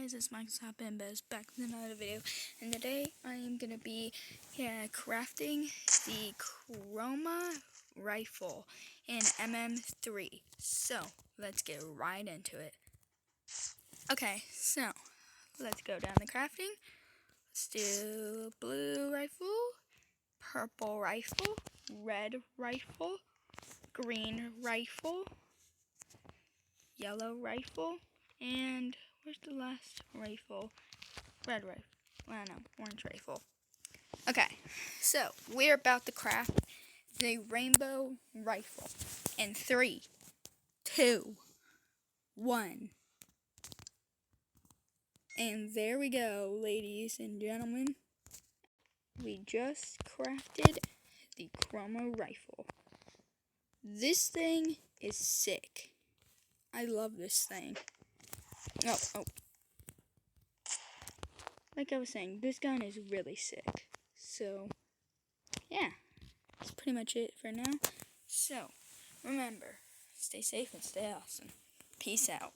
guys, it's Microsoft and Bez back with another video, and today I am going to be crafting the Chroma rifle in MM3. So, let's get right into it. Okay, so, let's go down the crafting. Let's do blue rifle, purple rifle, red rifle, green rifle, yellow rifle, and where's the last rifle? Red rifle. Well, no, orange rifle. Okay, so we're about to craft the rainbow rifle in 3, 2, 1. And there we go, ladies and gentlemen. We just crafted the Chroma rifle. This thing is sick. I love this thing. Oh. Like I was saying, this gun is really sick. So, yeah. That's pretty much it for now. So, remember, stay safe and stay awesome. Peace out.